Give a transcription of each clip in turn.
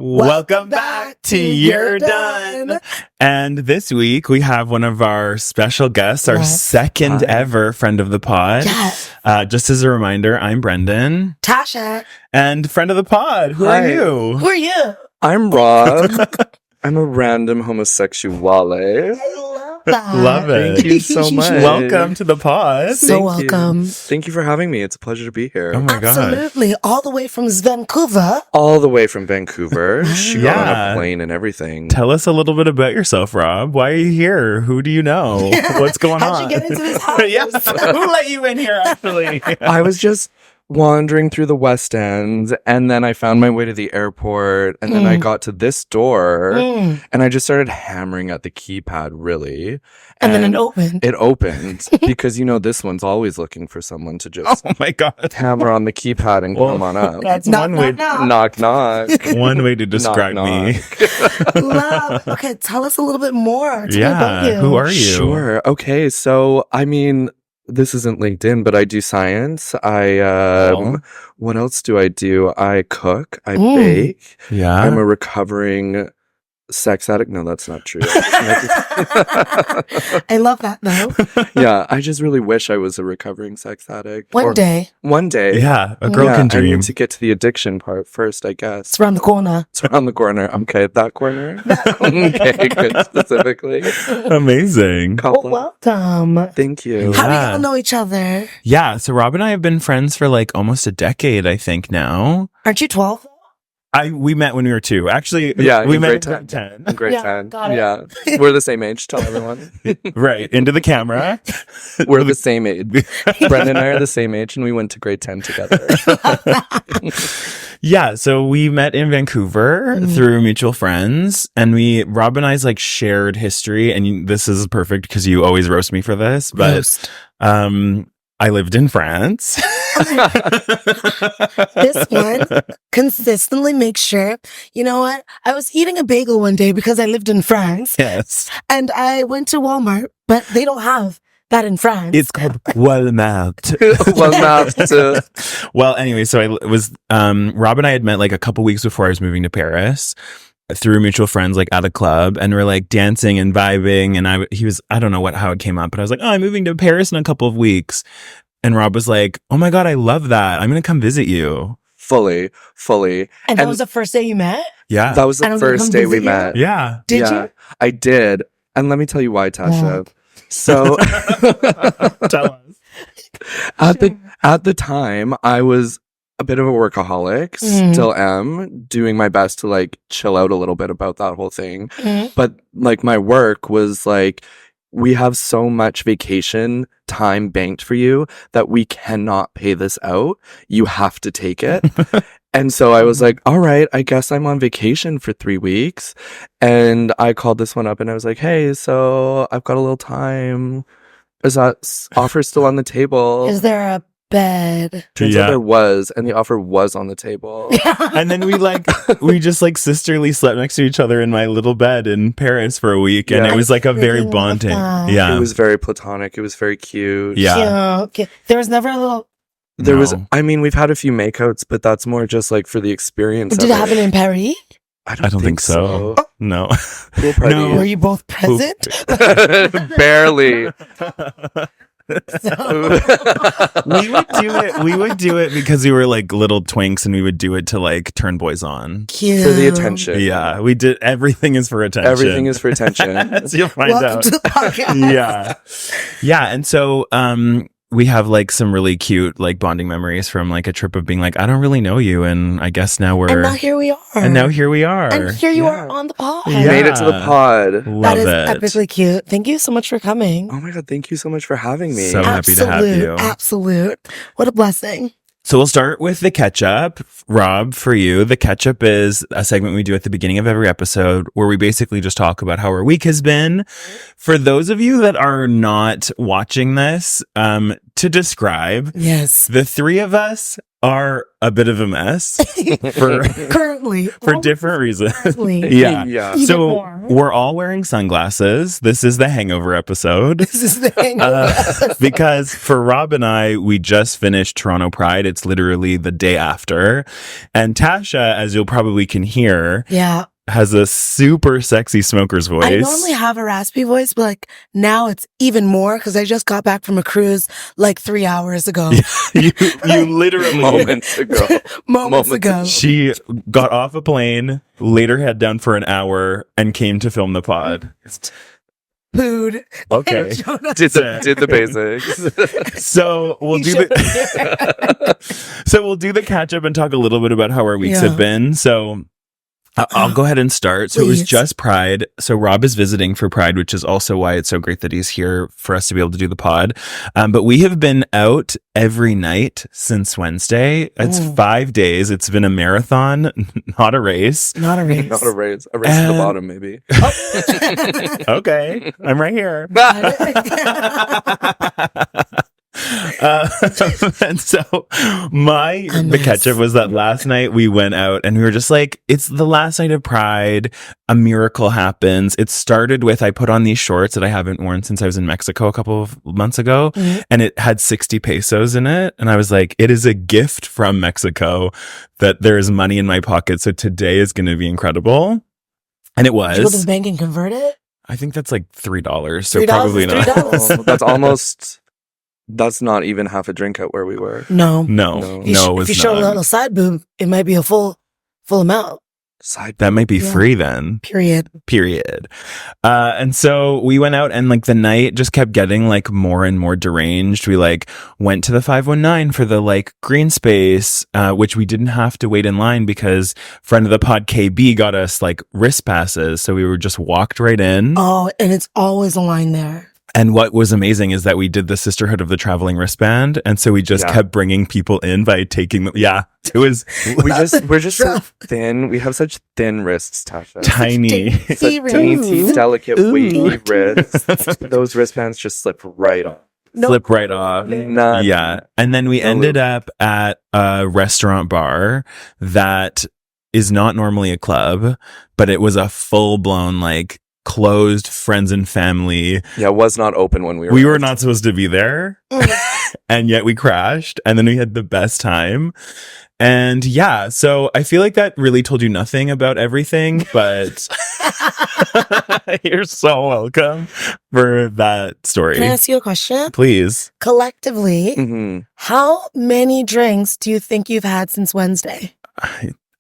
Welcome back to URDONE. And this week we have one of our special guests, our second ever friend of the pod. Yes. Just as a reminder, I'm Brendan. Tasha. And friend of the pod. Who are you? Who are you? I'm Rob. I'm a random homosexuale. I love that. Love it. Thank you so much. Welcome to the pod. So welcome. Thank you for having me. It's a pleasure to be here. Oh my God. Absolutely. All the way from Vancouver. All the way from Vancouver. She got on Yeah. a plane and everything. Tell us a little bit about yourself, Rob. Why are you here? Who do you know? What's going on? How'd you get into this house? Yes. Who let you in here, actually? I was just wandering through the West End, and then I found my way to the airport, and then I got to this door, and I just started hammering at the keypad, really. And then it opened. It opened because, you know, this one's always looking for someone to just Oh my God. hammer on the keypad and come on up. That's Knock, one way. knock, Knock, knock. One way to describe me. Love. Okay, tell us a little bit more. Tell me about you. Who are you? Sure. Okay. So, I mean, this isn't LinkedIn, but I do science. What else do I do? I cook. I bake. Yeah. I'm a recovering sex addict. No, that's not true. I love that, though. Yeah. I just really wish I was a recovering sex addict. One day. One day. Yeah. A girl can I dream. need to get to the addiction part first, I guess. It's around the corner. It's around the corner. Okay, that corner. Okay, good. Specifically. Amazing. Well, Couple. welcome. Thank you. How do Yeah. y'all know each other? Yeah. So Rob and I have been friends for like almost a decade, I think now. Aren't you 12? We met when we were 2. Actually, Yeah, we in met grade in 10. In grade Yeah, 10. got it. Yeah. We're the same age. Tell everyone. Right. Into the camera. We're the same age. Brendan and I are the same age, and we went to grade 10 together. Yeah. So we met in Vancouver through mutual friends, and Rob and I's like shared history. And this is perfect because you always roast me for this, but Roast. I lived in France. This one consistently makes sure. You know what? I was eating a bagel one day because I lived in France, Yes. and I went to Walmart, but they don't have that in France. It's called Walmart. Well, now Well, anyway, so I was Rob and I had met like a couple weeks before I was moving to Paris through mutual friends, like at a club, and we're like dancing and vibing. And I don't know how it came up, but I was like, oh, I'm moving to Paris in a couple of weeks. And Rob was like, oh my God, I love that. I'm going to come visit you. fully. and that was the first day you met? Yeah. That was And the I'm gonna first come day we visit you? met. Yeah. Did you? I did. And let me tell you why, Tasha. So Tell us. at the time, I was a bit of a workaholic, still am, doing my best to like chill out a little bit about that whole thing. But like my work was like, we have so much vacation time banked for you that we cannot pay this out. You have to take it. And so I was like, all right, I guess I'm on vacation for 3 weeks. And I called this one up and I was like, hey, so I've got a little time. Is that offer still on the table? Is there a bed? Turns out there was, and the offer was on the table. And then we just like sisterly slept next to each other in my little bed in Paris for a week. And Yeah. it was like a very Freaking love bonding. that. Yeah. It was very platonic. It was very cute. Yeah. Cute. There was never a little. There was, No. I mean, we've had a few makeouts, but that's more just like for the experience. Did of it happen in Paris? I don't think so. No. Pool party. No. Were you both present? Barely. We would do it because we were like little twinks and we would do it to like turn boys on. Cute. For the attention. Yeah, we did. Everything is for attention. Everything is for attention. As you'll find Welcome out. to the podcast. Yeah. And so, we have like some really cute like bonding memories from like a trip of being like, I don't really know you. And I guess now And now here we are. and now here we are. And here you Yeah. are on the pod. Yeah. Made it to the pod. Love That is it. epically cute. Thank you so much for coming. Oh my God. Thank you so much for having me. So happy to have you. Absolute. What a blessing. So we'll start with the catch-up. Rob, for you, the catch-up is a segment we do at the beginning of every episode where we basically just talk about how our week has been. For those of you that are not watching this, to describe, Yes. the three of us are a bit of a mess for Currently. for different reasons. Currently. Yeah. Yeah. Even So more. we're all wearing sunglasses. This is the Hangover episode. This is the Hangover. Because for Rob and I, we just finished Toronto Pride. It's literally the day after. And Tasha, as you'll probably can hear, Yeah. has a super sexy smoker's voice. I normally have a raspy voice, but like now it's even more because I just got back from a cruise like 3 hours ago. you literally Moments ago. Moments ago. She got off a plane, laid her head down for an hour, and came to film the pod. Food. Okay. Did the basics. So we'll do we'll do the catch up and talk a little bit about how our weeks Yeah. have been. So I'll go ahead and start. So it was Please. just Pride. So Rob is visiting for Pride, which is also why it's so great that he's here for us to be able to do the pod. But we have been out every night since Wednesday. It's 5 days. It's been a marathon, not a race. Not a race. Not a race. A race to the bottom, maybe. Okay, I'm right here. And so the catch up was that last night we went out and we were just like, it's the last night of Pride. A miracle happens. It started with, I put on these shorts that I haven't worn since I was in Mexico a couple of months ago, and it had 60 pesos in it. And I was like, it is a gift from Mexico that there is money in my pocket. So today is going to be incredible. And it Did you go to was. the bank and convert it? I think that's like $3. So $3 probably is not. $3. That's not even half a drink out where we were. No. No, No. If you, no, it was if you show a not. little side boob, it might be a full amount. Side That might be Yeah. free then. Period. Period. And so we went out and like the night just kept getting like more and more deranged. We like went to the 519 for the like green space, which we didn't have to wait in line because friend of the pod KB got us like wrist passes. So we were just walked right in. Oh, and it's always a line there. And what was amazing is that we did the Sisterhood of the Traveling Wristband. And so we just Yeah. kept bringing people in by taking them. Yeah. It was we're just so thin. We have such thin wrists, Tasha. tiny. Such Ooh. dainty, delicate, Ooh. weighty wrists. Those wristbands just slip right off. No. Slip right off. None. Yeah. And then we No ended loop. up at a restaurant bar that is not normally a club, but it was a full blown, like, closed friends and family. Yeah, it was not open when we were. We were not supposed to be there. And yet we crashed. And then we had the best time. And yeah, so I feel like that really told you nothing about everything, but you're so welcome for that story. Can I ask you a question? Please. Collectively, Mhm. how many drinks do you think you've had since Wednesday?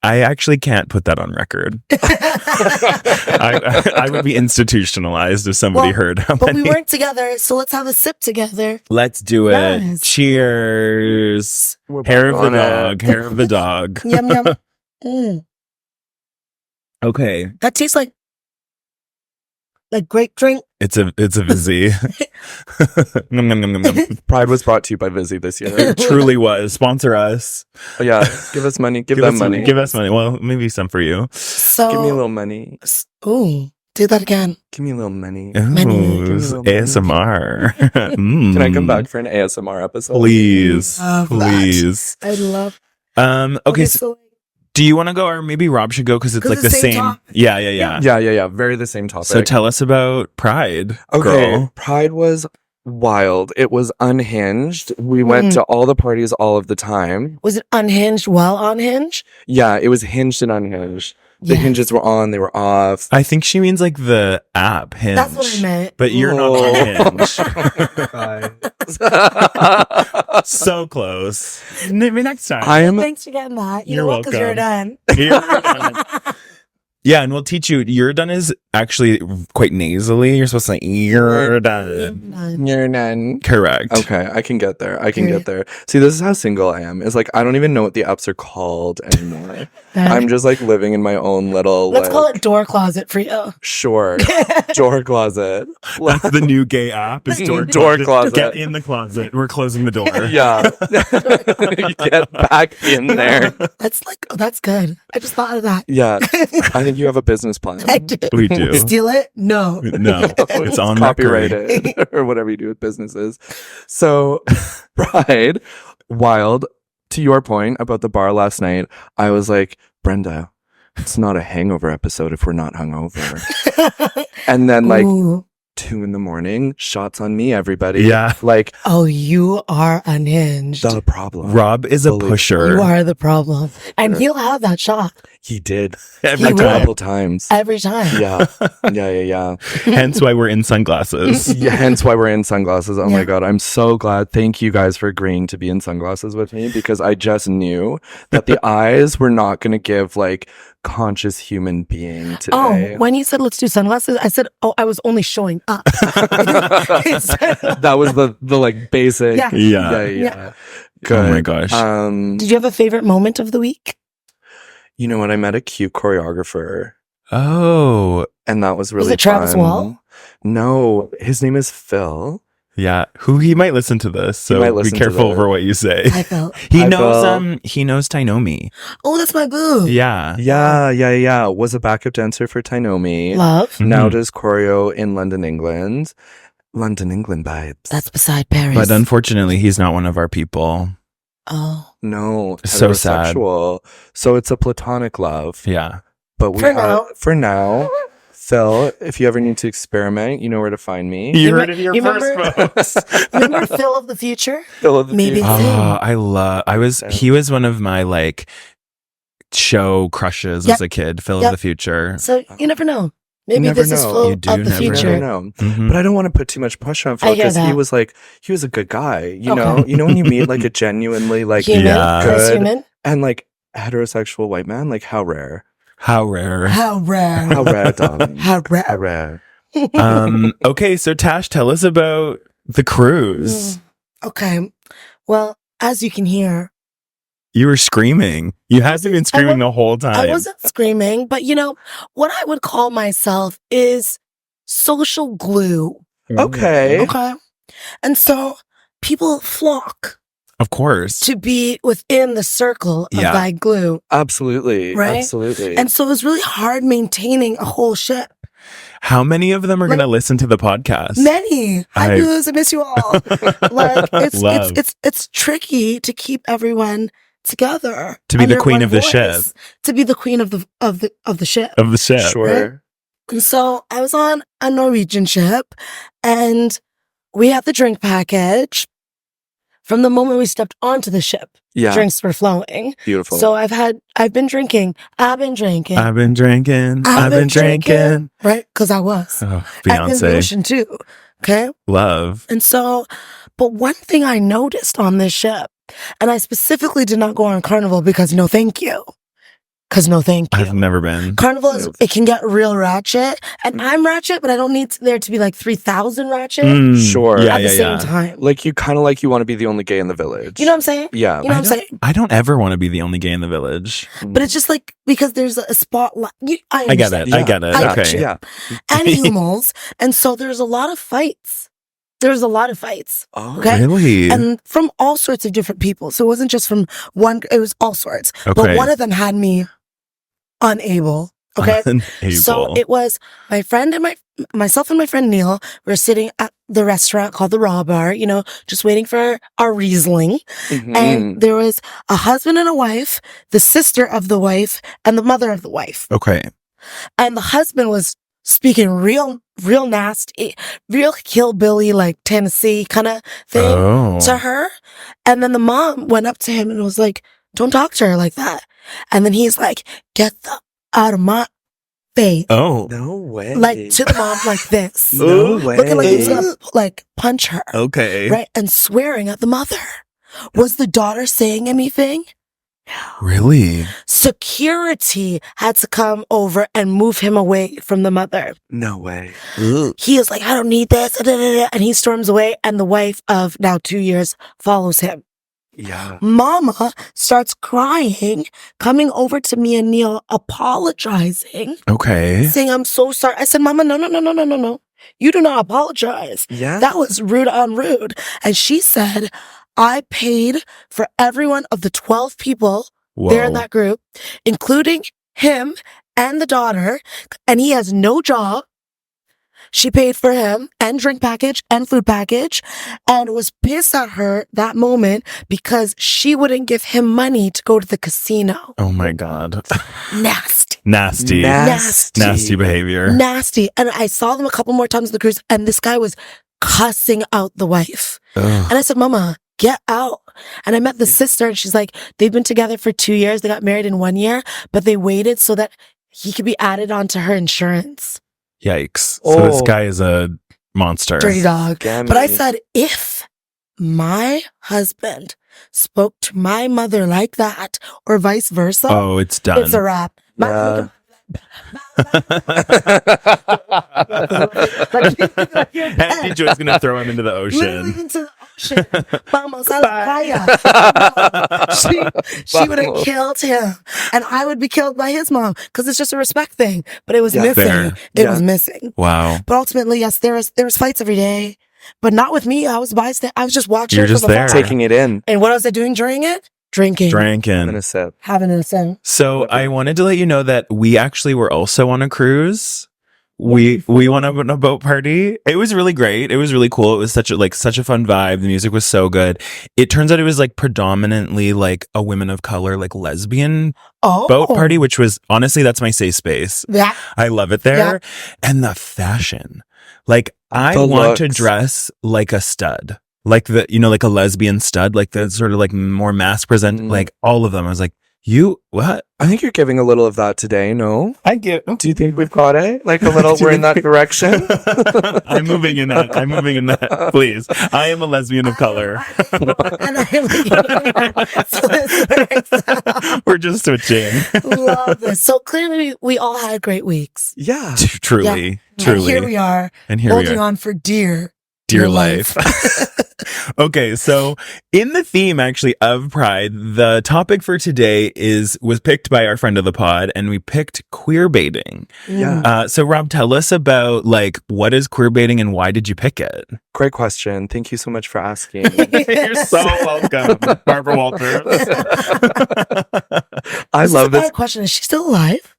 I actually can't put that on record. I would be institutionalized if somebody Well, heard how But many. we weren't together, so let's have a sip together. Let's do it. Yes. Cheers. We're Hair of back the on it. dog. Hair of the dog. Yum yum. Mm. Okay. That tastes like grape drink. It's a vizzy. Nom, nom, nom, nom, nom. Pride was brought to you by Vizzy this year. It truly was. Sponsor us. Oh, yeah, give us money. Give them us money. Give us money. Well, maybe some for you. So Give me a little money. Ooh, do that again. Give me a little money. Ooh, Money. ASMR. Can I come Mm. back for an ASMR episode? Please. Love that. Please. I love. Okay. So do you want to go, or maybe Rob should go because it's 'Cause like the the same same? topic. Yeah. Yeah. Very the same topic. So tell us about Pride, Okay, girl. Pride was wild. It was unhinged. We went to all the parties all of the time. Was it unhinged while unhinged? Yeah, it was hinged and unhinged. The Yes. hinges were on, they were off. I think she means like the app Hinge. That's what I meant. But you're not Oh. on Hinge. So close. Maybe next time. I am Thanks for getting that. You You're know what? Because you're welcome. done. You're done. Yeah, and we'll teach you. URDONE is actually quite nasally. You're supposed to say URDONE. You're none. Correct. Okay, I can get there. I can get there. See, this is how single I am. It's like I don't even know what the apps are called anymore. I'm just like living in my own little. Let's like, call it door closet for you. Sure. Door closet. That's the new gay app. Is door, Door closet. Get in the closet. We're closing the door. Yeah. Get back in there. That's good. I just thought of that. Yeah. I think you have a business plan. I did. We do. Steal it? No. No, it's on record. copyrighted or whatever you do with businesses. So Pride, wild. to your point about the bar last night, I was like, Brenda, it's not a hangover episode if we're not hungover. And then like Ooh. 2 a.m, shots on me, everybody. Yeah. Like Oh, you are unhinged. the problem. Rob is a Fully. pusher. You are the problem. And he'll have that shot He did Every He a will. time. couple times. every time. Yeah. Hence why we're in sunglasses. Yeah, hence why we're in sunglasses. Oh Yeah. my God. I'm so glad. Thank you guys for agreeing to be in sunglasses with me, because I just knew that the eyes were not going to give like conscious human being today. Oh, when you said let's do sunglasses, I said, oh, I was only showing up. That was the like basic. Yeah. Yeah. Good. Oh my gosh. Did you have a favorite moment of the week? You know what? I met a cute choreographer, Oh, and that was really it Travis fun. Wall? No, his name is Phil. yeah. Who he might listen to this, so might be listen to careful this. over what you say. I felt. He I knows. felt- He knows Tainomi. Oh, that's my boo. Yeah. Yeah. Was a backup dancer for Tainomi. Love. Now Mhm. does choreo in London, England. London, England vibes. That's beside Paris. But unfortunately, he's not one of our people. oh. no, So sad. heterosexual. So it's a platonic love. Yeah. But we For have, now. for now, Phil, if you ever need to experiment, you know where to find me. You me- heard it here you first, remember- folks. Remember Phil of the Future? Phil of the Maybe future. it's him. He was one of my like show crushes Yep. as a kid, Phil Yep. of the Future. So you never know. Maybe never this is know. Phil You do of the never You future. never know. Mhm. But I don't want to put too much pressure on Phil I hear because he that. was a good guy. You Okay. know, when you meet like a genuinely like Human. Yeah. Chris good Human. and like heterosexual white man, like how rare, How rare. How rare. how rare, darling, How rare. how rare. Okay, so Tash, tell us about the cruise. Okay. Well, as you can hear, You were screaming. You had to been screaming the whole time. I wasn't screaming, but you know, what I would call myself is social glue. Okay. Okay. And so people flock Of course. to be within the circle of Yeah. thy glue. Absolutely, Right? absolutely. And so it was really hard maintaining a whole ship. How many of them are Like- going to listen to the podcast? Many. Hi, I- Goose. I miss you all. Like Love. it's tricky to keep everyone together. To be the under queen one of the voice. ship. To be the queen of the ship. Of the ship. Sure. And so I was on a Norwegian ship and we had the drink package. From the moment we stepped onto the ship, Yeah. drinks were flowing. Beautiful. So I've been drinking. I've been drinking. I've been drinking. I've I've been drinking. Right? Because I was. Oh, And in the Beyonce. ocean too. Okay. Love. And so, but one thing I noticed on this ship, and I specifically did not go on Carnival because no thank you. Because no thank you. I've never been. Carnival is, it can get real ratchet. And I'm ratchet, but I don't need there to be like 3,000 ratchet Mm, Sure. Yeah, at yeah, the same yeah. time. like you kind of like you want to be the only gay in the village. You know what I'm saying? Yeah. You know what I'm saying? I don't ever want to be the only gay in the village. But it's just like, because there's a spotlight. I get it. I get it. I Okay. get Yeah. Animals. And so there's a lot of fights. There's a lot of fights. Oh, Okay. Really? And from all sorts of different people. So it wasn't just from one, it was all sorts. But Okay. one of them had me unable. Okay. Unable. So it was my friend and myself and my friend Neil were sitting at the restaurant called the Raw Bar, you know, just waiting for our Riesling. Mhm. And there was a husband and a wife, the sister of the wife, and the mother of the wife. Okay. And the husband was speaking real nasty, real hillbilly, like Tennessee kind of thing Oh. to her. And then the mom went up to him and was like, don't talk to her like that. And then he's like, get the out of my face. Oh. No way. Like to the mom like this. No way. Looking like he was gonna like punch her. Okay. Right? And swearing at the mother. Was the daughter saying anything? Really? Security had to come over and move him away from the mother. No way. He is like, I don't need this. And he storms away. And the wife of now 2 years follows him. Yeah. Mama starts crying, coming over to me and Neil, apologizing, Okay. saying, I'm so sorry. I said, Mama, no. You do not apologize. Yeah. That was rude on rude. And she said, I paid for every one of the 12 people Whoa. there in that group, including him and the daughter, and he has no job. She paid for him and drink package and food package and was pissed at her that moment because she wouldn't give him money to go to the casino. Oh my God. Nasty. Nasty behavior. Nasty. And I saw them a couple more times on the cruise, and this guy was cussing out the wife. Ugh. And I said, Mama, get out. And I met the sister, and she's like, they've been together for 2 years. They got married in 1 year, but they waited so that he could be added onto her insurance. Yikes. So this guy is a monster. Dirty dog. Damn But I it. said, if my husband spoke to my mother like that, or vice versa, Oh, it's done. it's a wrap. Yeah. Auntie Joy's gonna throw him into the Literally ocean. into the ocean. Vamos a la playa. She would have killed him, and I would be killed by his mom because it's just a respect thing. But it was Yeah, missing. fair. It Yeah. was missing. Wow. But ultimately, yes, there was fights every day, but not with me. I was bystander. I was just watching. You're from just afar. there. Taking it in. And what was I doing during it? Drinking, I'm Drankin'. gonna sip. having a sin. So I wanted to let you know that we actually were also on a cruise. We went on a boat party. It was really great. It was really cool. It was such a fun vibe. The music was so good. It turns out it was like predominantly like a women of color, like lesbian Oh, boat party, which was honestly, that's my safe space. Yeah. I love it there. And the fashion. Like I The want to looks. dress like a stud. Like like a lesbian stud, like the sort of like more mass present, Mm. like all of them. I was like, you, what? I think you're giving a little of that today, no? I get. Do you think we've got it? Like a little, we're in that direction? I'm moving in that. Please. I am a lesbian of color. And I We're just switching. love this. So clearly, we all had great weeks. Yeah. Truly. And here we are, And here we holding are. on for dear Life. Okay, so in the theme actually of Pride, the topic for today was picked by our friend of the pod, and we picked queerbaiting. Yeah. So Rob, tell us about like what is queerbaiting and why did you pick it? Great question. Thank you so much for asking. You're so welcome, Barbara Walter. I love this. Question: is she still alive?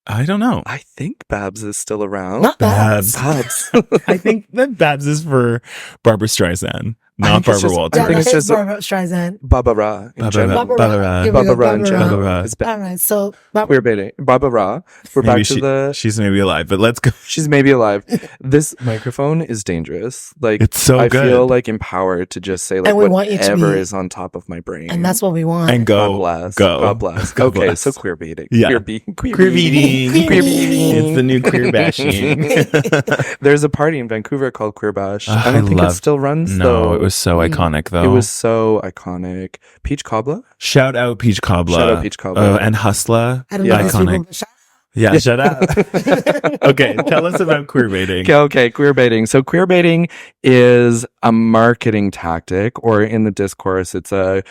I don't know. I think Babs is still around. Not bad. Babs. Babs. I think that Babs is for Barbara Streisand, I not think it's Barbara just- Walter. I think it's just a- Barbara Streisand. Baba Ra in general. Barbara. Here we go, Baba Ra in Barbara. general. Barbara. is back. All right, so Queerbaiting. Baba Ra. We're Maybe back to the. she's maybe alive, but let's go. She's maybe alive. This microphone is dangerous. Like It's so I good. feel like empowered to just say like And we want you to whatever be- is on top of my brain. and that's what we want. And God go. bless. Go. God bless. God Okay, bless. so queerbaiting. Yeah. Queerbaiting. Queerbaiting. Queerbaiting. It's the new queer bashing. There's a party in Vancouver called Queer Bash. Ah, I don't I think it loved- still runs No, though. it was so iconic though. It was so iconic. Peach cobbler? Shout out Peach Cobbler. Shout out Peach Cobbler. Oh, and Hustler. I don't know these Iconic. people. Yeah, shut up. Okay, tell us about queerbaiting. Okay, queerbaiting. So queerbaiting is a marketing tactic, or in the discourse, it's a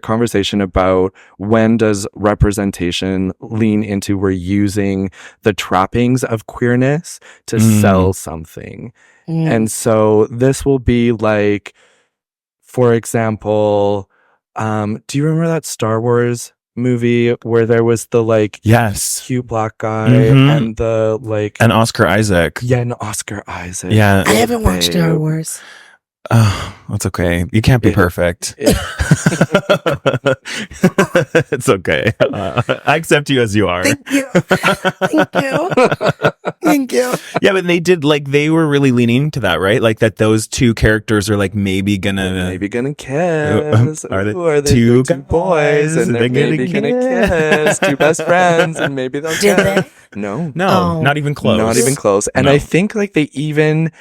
conversation about when does representation lean into we're using the trappings of queerness to sell something. And so this will be like, for example, do you remember that Star Wars movie where there was the like Yes. cute black guy Mhm. and the like And Oscar Isaac. yeah, and Oscar Isaac. Yeah. I haven't watched Babe. Star Wars. Oh, that's okay. You can't be It- perfect. it- It's okay. I accept you as you are. Thank you. Thank you. Thank you. Yeah, but they were really leaning to that, right? Like that those two characters are like maybe gonna Maybe gonna kiss. Are they Ooh, are they two two boys? guys? And they're They're maybe gonna gonna kiss. Two best friends, and maybe they'll Did kiss. they? No, No, Oh. not even close. not even close. And No. I think like they even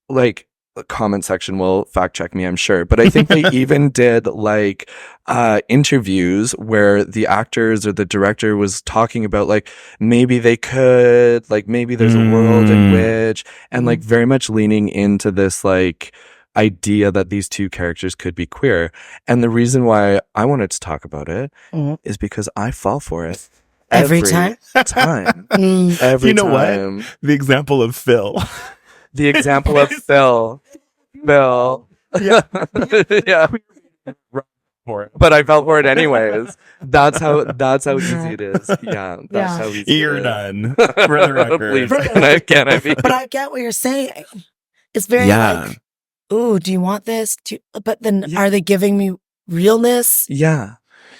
like the comment section will fact check me, I'm sure, but I think they even did like interviews where the actors or the director was talking about like maybe they could, like maybe there's a world in which, and like very much leaning into this like idea that these two characters could be queer. And the reason why I wanted to talk about it Mhm. is because I fall for it Every time? time. Mm. Every You know what? time. The example of Phil. The example of Phil. Yeah. for it. But I fell for it anyways. That's how easy it is. Yeah, that's how easy You're it is. done. For the record. Please, can I be? But I get what you're saying. It's very like, ooh, do you want this? But then are they giving me realness? Yeah.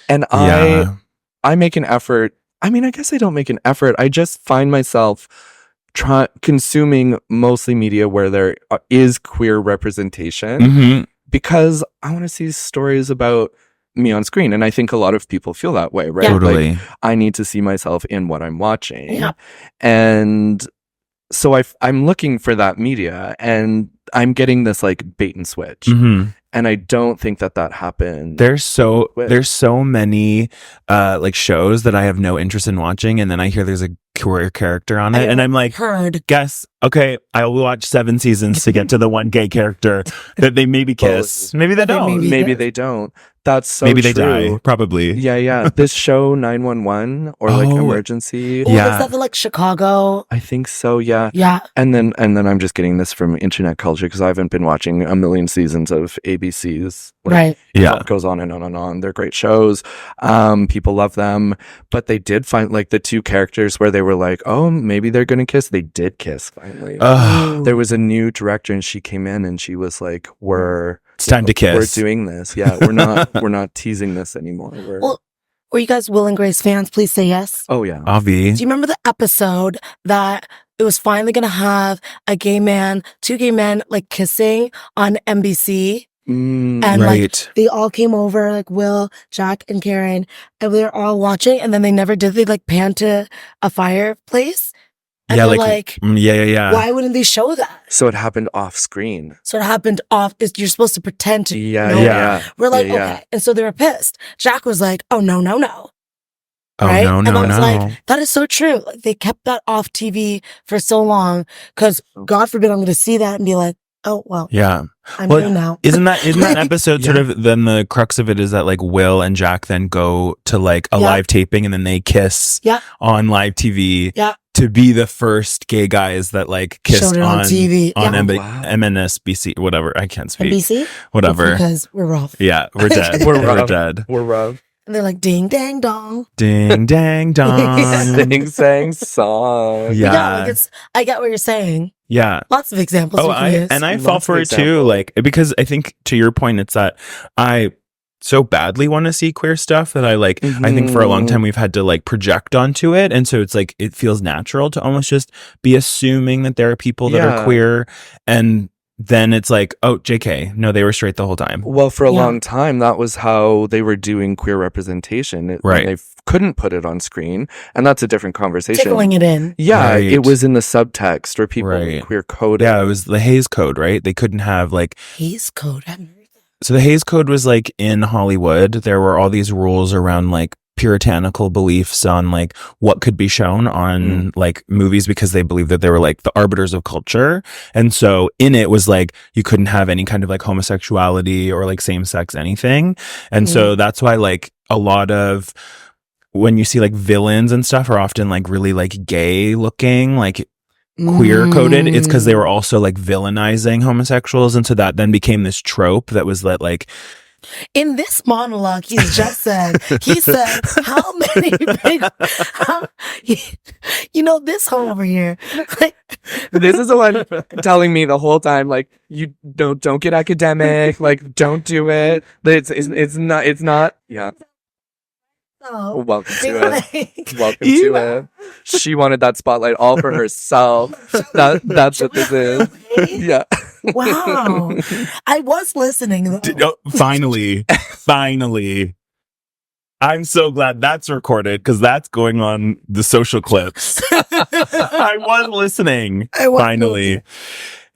And I make an effort. I mean, I guess I don't make an effort. I just find myself consuming mostly media where there is queer representation because I want to see stories about me on screen. And I think a lot of people feel that way, right? Totally. Like, I need to see myself in what I'm watching. Yeah. And so I'm looking for that media and I'm getting this like bait and switch. And I don't think that happened. There's so many like shows that I have no interest in watching, and then I hear there's a queer character on it, and I'm like, guess, okay, I will watch 7 seasons to get to the one gay character that they maybe kiss. Maybe they don't. Maybe they don't. That's so maybe true. they die. Probably. Yeah. This show 911 or like Emergency. Well, is that the like Chicago? I think so. Yeah. Yeah. And then I'm just getting this from internet culture because I haven't been watching a million seasons of ABC's. Like, right. Yeah. It goes on and on and on. They're great shows. People love them, but they did find like the 2 characters where they were like, oh, maybe they're gonna kiss. They did kiss finally. There was a new director and she came in and she was like, it's time to kiss. We're doing this. Yeah, we're not teasing this anymore. Well, were you guys Will and Grace fans? Please say yes. Oh yeah. Avi. Do you remember the episode that it was finally going to have a gay man, 2 gay men like kissing on NBC? And like they all came over, like Will, Jack, and Karen, and we were all watching, and then they never did. They like panned to a fireplace. And yeah, yeah. Why wouldn't they show that? So it happened off screen. So it happened off. You're supposed to pretend to. Yeah. We're like, okay. And so they were pissed. Jack was like, oh, no. Oh, right? no. And I was like, that is so true. Like, they kept that off TV for so long because God forbid I'm going to see that and be like, oh, well. Yeah. I'm here now. Isn't that episode sort of, then the crux of it is that like Will and Jack then go to like a live taping and then they kiss on live TV to be the first gay guys that like kissed on TV on MNSBC, whatever. I can't speak. NBC? Whatever. It's because we're rough. Yeah, we're dead. We're dead. We're rough. And they're like, ding, dang, dong. Ding, dang, dong. Ding, sang, song. Yeah. I get what you're saying. Yeah. Lots of examples. I fall for it too. Like, because I think to your point, it's that I so badly want to see queer stuff that I like, I think for a long time we've had to like project onto it. And so it's like, it feels natural to almost just be assuming that there are people that are queer. And then it's like, oh, JK, no, they were straight the whole time. Well, for a long time, that was how they were doing queer representation. They couldn't put it on screen. And that's a different conversation. Tickling it in. Yeah, it was in the subtext or people queer coded. Yeah, it was the Hays Code, right? They couldn't have like... Hays Code? So the Hays Code was like in Hollywood, there were all these rules around like puritanical beliefs on like what could be shown on like movies because they believed that they were like the arbiters of culture. And so in it was like you couldn't have any kind of like homosexuality or like same sex anything. And so that's why like a lot of when you see like villains and stuff are often like really like gay looking, like queer coded, it's because they were also like villainizing homosexuals, and so that then became this trope that was that like in this monologue he's just said how many this one over here, like, this is the one telling me the whole time like you don't get academic, like don't do it. It's not welcome to it. Welcome to it. She wanted that spotlight all for herself. That's what this is. Yeah. Wow. I was listening though. Finally. I'm so glad that's recorded because that's going on the social clips. I was listening. Finally.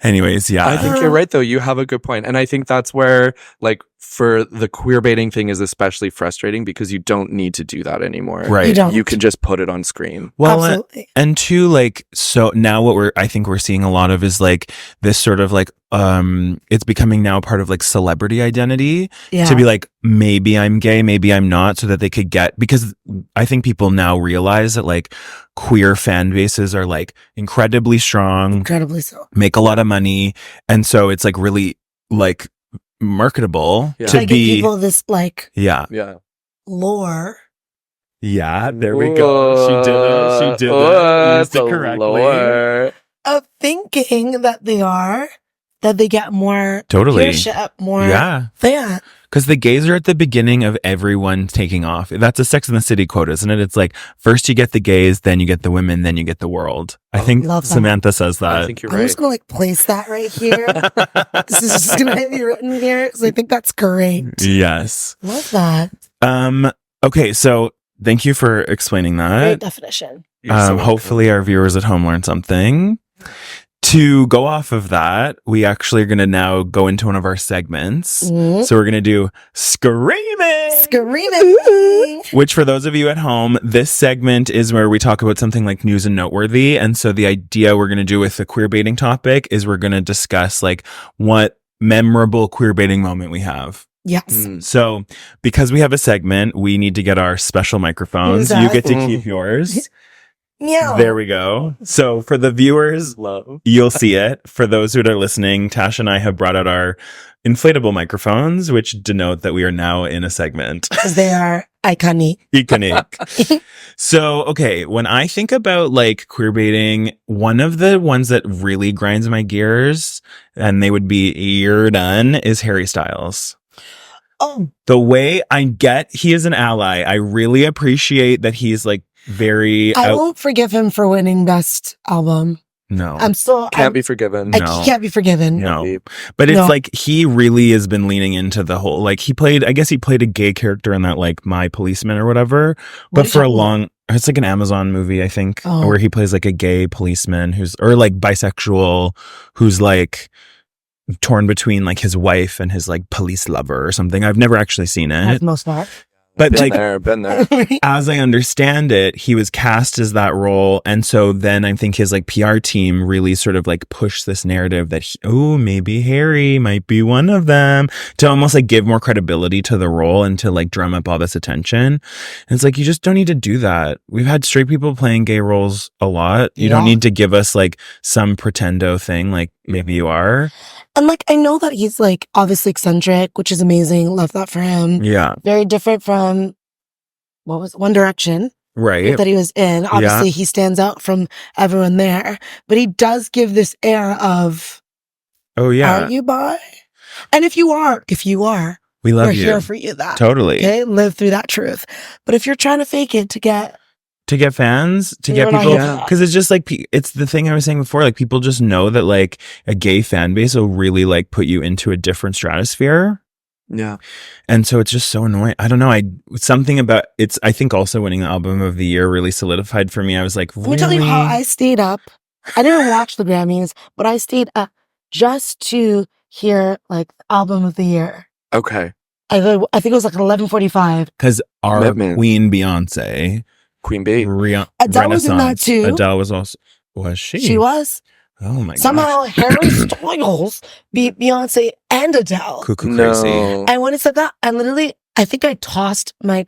Anyways, yeah. I think you're right, though. You have a good point. And I think that's where, like, for the queerbaiting thing is especially frustrating because you don't need to do that anymore. Right. You can just put it on screen. Well, and two, like, so now what I think we're seeing a lot of is like this sort of like, it's becoming now part of like celebrity identity to be like, maybe I'm gay, maybe I'm not, so that they could get, because I think people now realize that like queer fan bases are like incredibly strong, incredibly so, make a lot of money. And so it's like really like marketable Yeah. to Like, give be. people this like Yeah. lore. Yeah. There we go. She did it. She did it. Used it correctly. Of thinking that they get more Totally. viewership, more Yeah. fan. Because the gays are at the beginning of everyone taking off. That's a Sex and the City quote, isn't it? It's like, first you get the gays, then you get the women, then you get the world. I think Love that. Samantha says that. I think you're I'm right. just gonna like place that right here. This is just gonna be written here because I think that's great. Yes. Love that. Okay, so thank you for explaining Great that. definition. You're so welcome. Hopefully our viewers at home learned something. To go off of that, we actually are going to now go into one of our segments. Mhm. So we're going to do Screaming! Screaming. Which, for those of you at home, this segment is where we talk about something like news and noteworthy. And so the idea we're going to do with the queer baiting topic is we're going to discuss like what memorable queer baiting moment we have. Yes. So because we have a segment, we need to get our special microphones. You get to keep yours. Meow. There we go. So for the viewers, you'll see it. For those who are listening, Tash and I have brought out our inflatable microphones, which denote that we are now in a segment. Because they are iconic. Iconic. So, okay, when I think about like queer baiting, one of the ones that really grinds my gears, and they would be URDONE, is Harry Styles. Oh, The way I get he is an ally, I really appreciate that he's like very I won't forgive him for winning best album. no. I'm still Can't be forgiven. I No. can't be forgiven. No. But it's No. like he really has been leaning into the whole like he played a gay character in that like My Policeman or whatever. What But is for it? a long it's like an Amazon movie, I think, Oh. where he plays like a gay policeman or like bisexual who's like torn between like his wife and his like police lover or something. I've never actually seen As it. most part. But Been like there, been there. as I understand it, he was cast as that role. And so then I think his like PR team really sort of like pushed this narrative that, maybe Harry might be one of them, to almost like give more credibility to the role and to like drum up all this attention. And it's like, you just don't need to do that. We've had straight people playing gay roles a lot. You don't Yeah. need to give us like some pretendo thing like maybe you are. And like, I know that he's like obviously eccentric, which is amazing. Love that for him. Yeah. Very different from One Direction Right. that he was in. Obviously, he stands out from everyone there, but he does give this air of, Oh yeah. are you bi? And if you are, We love we're you. here for you. That Totally. okay, live through that truth. But if you're trying to fake it to get fans, to You're get not people, here for that. because it's just like, it's the thing I was saying before, like people just know that like a gay fan base will really like put you into a different stratosphere. Yeah. And so it's just so annoying. I don't know. Something about it's, I think also winning the album of the year really solidified for me. I was like, Let me tell you how really? I stayed up. I didn't watch the Grammys, but I stayed up just to hear like album of the year. Okay. I think it was like 11:45. Because our Commitment. queen Beyonce, Queen Bee. Adele was in that Renaissance. too. Adele was she? She was. Oh my god. Somehow Harry Styles beat Beyonce and Adele. Cuckoo crazy. No. And when it said that, I think I tossed my,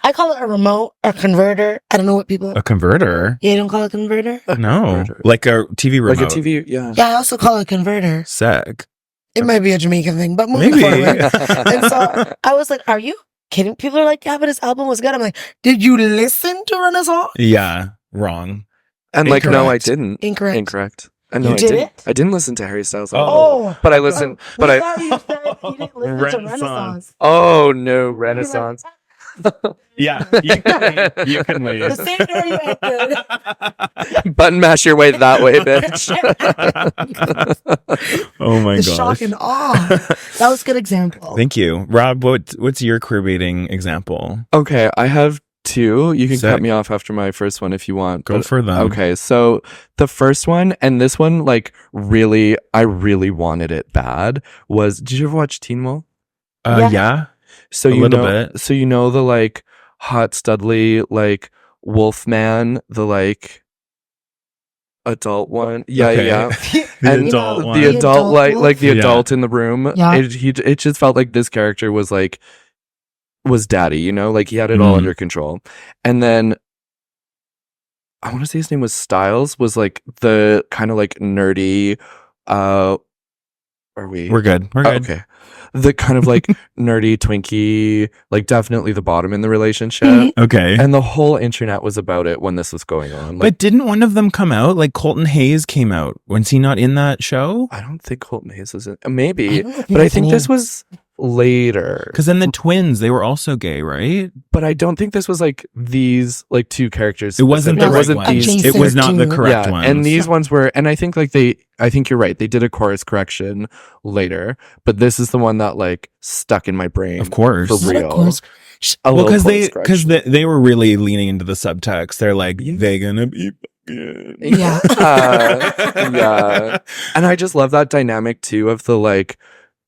I call it a remote or converter. I don't know what people, A converter? you don't call it a converter? No. Converter. Like a TV remote. Like a TV, yeah. Yeah, I also call it a converter. Sick. It might be a Jamaican thing, but moving Maybe. forward. And so I was like, are you kidding? People are like, yeah, but his album was good. I'm like, did you listen to Renaissance? Yeah. Wrong. And like, no, I Incorrect. didn't. Incorrect. And no, You I did didn't. it? I didn't listen to Harry Styles. Oh. But I listened. But I I. thought you said you didn't listen to Renaissance. Renaissance. Oh no, Renaissance. Yeah. You can leave. The same door you entered. Button mash your way that way, bitch. Oh my The gosh. shock and awe. That was a good example. Thank you. Rob, what's your queer baiting example? Okay, I have two. You can Sick. cut me off after my first one if you want. Go but- for them. Okay, so the first one, and this one, like, really, I really wanted it bad, was, did you ever watch Teen Wolf? Yeah. So A you little know, bit. So you know the, like, hot, studly, like, Wolfman, the, like, adult one? Yeah, Okay. yeah. The And adult one. The adult, like the Yeah. adult in the room. Yeah. It just felt like this character was like was daddy, you know, like he had it all Mhm. under control. And then I want to say his name was Styles, was like the kind of like nerdy, Are we? We're good. We're good. Okay. The kind of like nerdy Twinkie, like definitely the bottom in the relationship. Okay. And the whole internet was about it when this was going on. Like, but didn't one of them come out? Like Colton Hayes came out. Was he not in that show? I don't think Colton Hayes was in. Maybe, but I think this was later. Because then the twins, they were also gay, right? But I don't think this was like these like two characters. It wasn't the It right wasn't one. these. It was not the correct one. And these ones were, and I think like I think you're right. They did a chorus correction later, but this is the one that like stuck in my brain. Of course. For real. Well, because they were really leaning into the subtext. They're like, they gonna be. Yeah. Yeah. And I just love that dynamic too of the like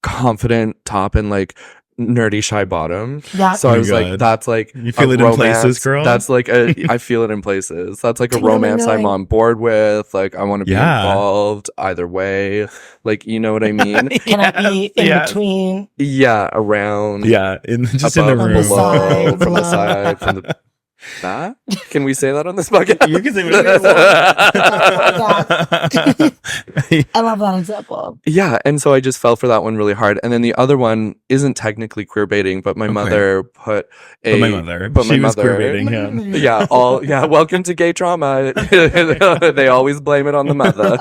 confident top and like nerdy shy bottom. Yeah. So I was like, that's like you feel it romance. in places, girl. That's like I feel it in places. That's like a romance I'm on board with. Like I want to be involved either way. Like you know what I mean? Can I be in between? Yeah, around. Yeah, just in the room. Below, from the side, from the that? Can we say that on this podcast? You can say whatever you want. I love that example. Yeah, and so I just fell for that one really hard. And then the other one isn't technically queerbaiting, but my mother put a. But my mother. But she my was mother. Queerbaiting, Yeah. Welcome to gay trauma. They always blame it on the mother.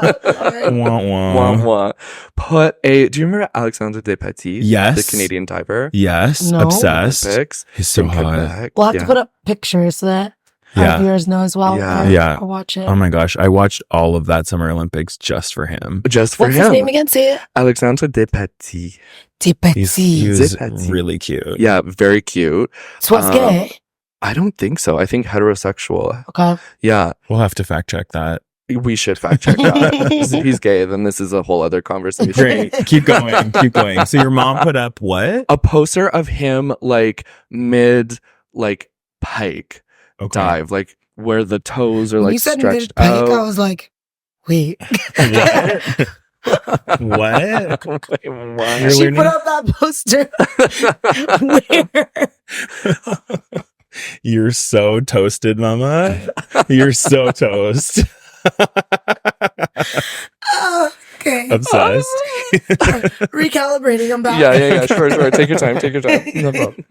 Wah, wah. Wah, wah. Put a. Do you remember Alexandre Despatie? Yes. The Canadian diver. Yes. No. Obsessed. Olympics He's so in hot. Quebec. We'll have to put up pictures so that our viewers know as well. Yeah. I'll watch it. Oh my gosh. I watched all of that Summer Olympics just for him. Just for What's him. his name again? Say it. Alexandre Despatie. He was Despatie. really cute. Yeah, very cute. So what's gay? I don't think so. I think heterosexual. Okay. Yeah. We'll have to fact check that. We should fact check that. If he's gay, then this is a whole other conversation. Great. Keep going. Keep going. So your mom put up what? A poster of him like mid like pike dive, like where the toes are When like you said stretched mid-pike, out. I was like, wait. What? Wait, what? She put up that poster. Where? You're so toasted, mama. You're so toast. Okay. Obsessed. Recalibrating. I'm back. Yeah. Sure. Take your time. No problem.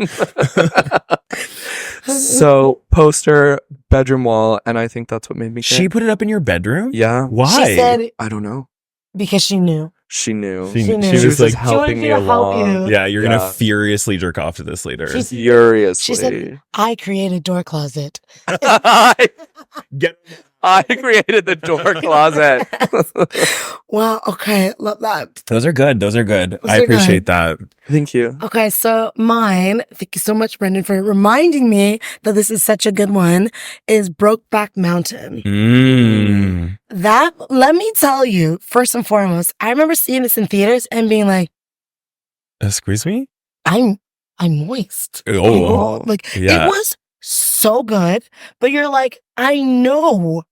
So poster, bedroom wall, and I think that's what made me. She put it up in your bedroom? Yeah. Why? She said I don't know. because she knew. She knew. She knew. was just like, helping me She wanted to help along. you. yeah, you're gonna furiously jerk off to this later. Furiously. She said, I created door closet. Get I created the door closet. Wow. Okay. Love that. Those are good. I are appreciate that. Thank you. Okay. So mine, thank you so much, Brendan, for reminding me that this is such a good one, is Brokeback Mountain. That, let me tell you, first and foremost, I remember seeing this in theaters and being like, Excuse me? I'm moist. Oh. Like, yeah. it was so good, but you're like, I know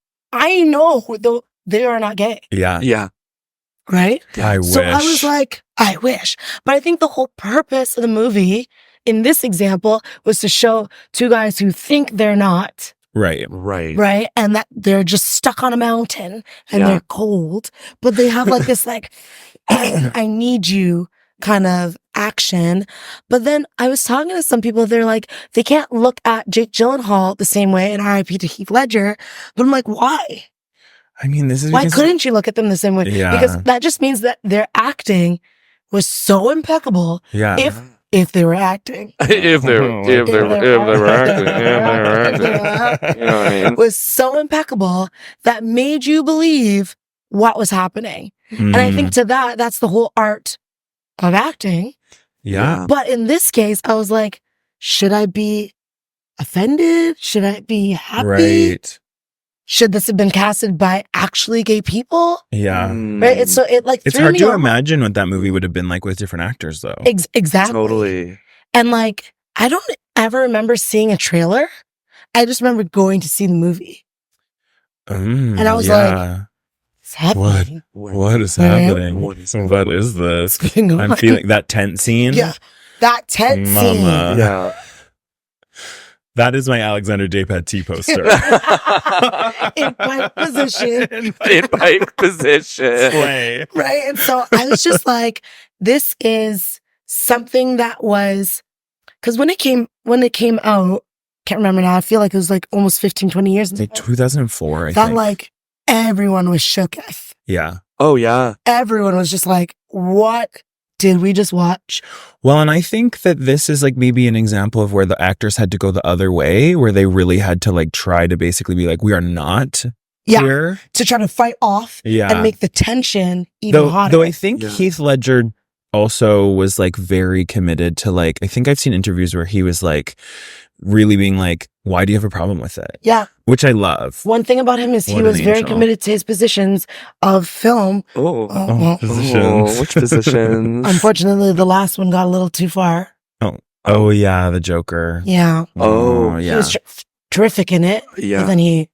though they are not gay, Yeah. Yeah. right? I wish. So I was like, I wish. But I think the whole purpose of the movie in this example was to show two guys who think they're not, right. right? And that they're just stuck on a mountain and they're cold, but they have like this like, I need you kind of action. But then I was talking to some people, they're like, they can't look at Jake Gyllenhaal the same way, and RIP to Heath Ledger. But I'm like, why? I mean, this is Why because- couldn't you look at them the same way? Yeah. Because that just means that their acting was impeccable. Yeah. If they were acting. if they were acting. You know what I mean? Was so impeccable that made you believe what was happening. And I think to that's the whole art of acting. Yeah. But in this case, I was like, should I be offended? Should I be happy? Right. Should this have been casted by actually gay people? Yeah. Right? It's It's hard to imagine what that movie would have been like with different actors, though. Exactly. Totally. And like, I don't ever remember seeing a trailer. I just remember going to see the movie. And I was like, what's happening? What is Right? happening? What is this? What's going on? I'm feeling that tent scene. Yeah. That tent scene. Mama. Yeah. That is my Alexander J-Pet poster. In bike position. In bike position. Slay. Right. And so I was just like, this is something that was, because when it came out, can't remember now, I feel like it was like almost 15, 20 years. Like 2004, I that think. like everyone was shooketh. Yeah. Oh, yeah. Everyone was just like, what did we just watch? Well, and I think that this is like maybe an example of where the actors had to go the other way, where they really had to like try to basically be like, we are not here. To try to fight off and make the tension even hotter. Though I think Heath Ledger also was like very committed to like, I think I've seen interviews where he was like really being like, why do you have a problem with it? Yeah. Which I love. One thing about him is he was very committed to his positions of film. Positions. Which positions? Unfortunately, the last one got a little too far. Oh yeah, the Joker. Yeah. Oh, yeah. He was terrific in it. Yeah. But then he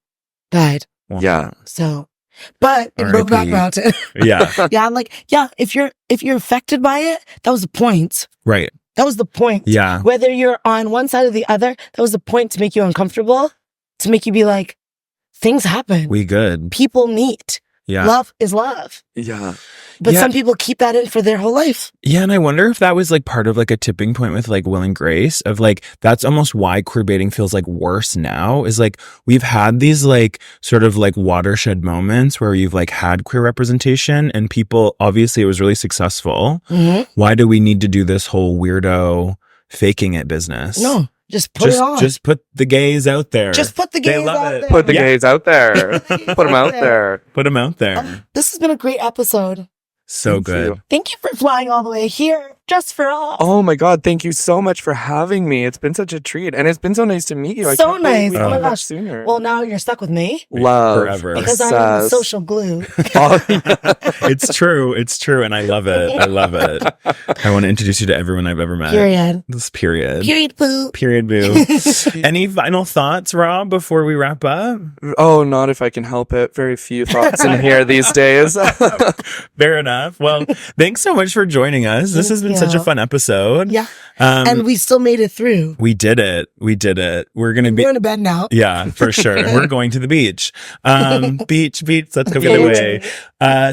died. Yeah. So, but in Brokeback Mountain. Yeah. Yeah. I'm like, if you're affected by it, that was the point. Right. That was the point. Yeah. Whether you're on one side or the other, that was the point to make you uncomfortable, to make you be like, things happen. We good. People meet. Yeah. Love is love. Yeah. But some people keep that in for their whole life. Yeah, and I wonder if that was like part of like a tipping point with like Will and Grace of like, that's almost why queerbaiting feels like worse now, is like we've had these like sort of like watershed moments where you've like had queer representation and people, obviously it was really successful. Mm-hmm. Why do we need to do this whole weirdo faking it business? No. Just put it on. Just put the gays out there. Just put the gays out there. Put the gays out there. Put them out there. Put them out there. This has been a great episode. So good. Thank you for flying all the way here just for us. Oh my God. Thank you so much for having me. It's been such a treat. And it's been so nice to meet you. So nice. Oh my gosh. Sooner. Well, now you're stuck with me. Love. Forever. Because I'm the social glue. It's true. It's true. And I love it. I love it. I want to introduce you to everyone I've ever met. Period. This period. Period boo. Period boo. Any final thoughts, Rob, before we wrap up? Oh, not if I can help it. Very few thoughts in here these days. Fair enough. Well, thanks so much for joining us. This has been such a fun episode. Yeah. And we still made it through. We did it. We did it. We're going to be going to bed now. Yeah, for sure. We're going to the beach. Beach. Let's go get away.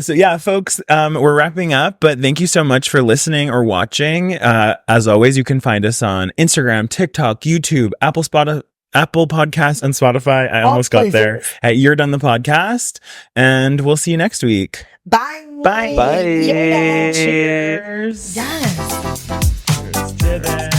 So yeah, folks, we're wrapping up, but thank you so much for listening or watching. As always, you can find us on Instagram, TikTok, YouTube, Apple Podcasts, and Spotify. I almost got there at URDONE the podcast, and we'll see you next week. Bye. Bye. Cheers. Yes. Cheers to that.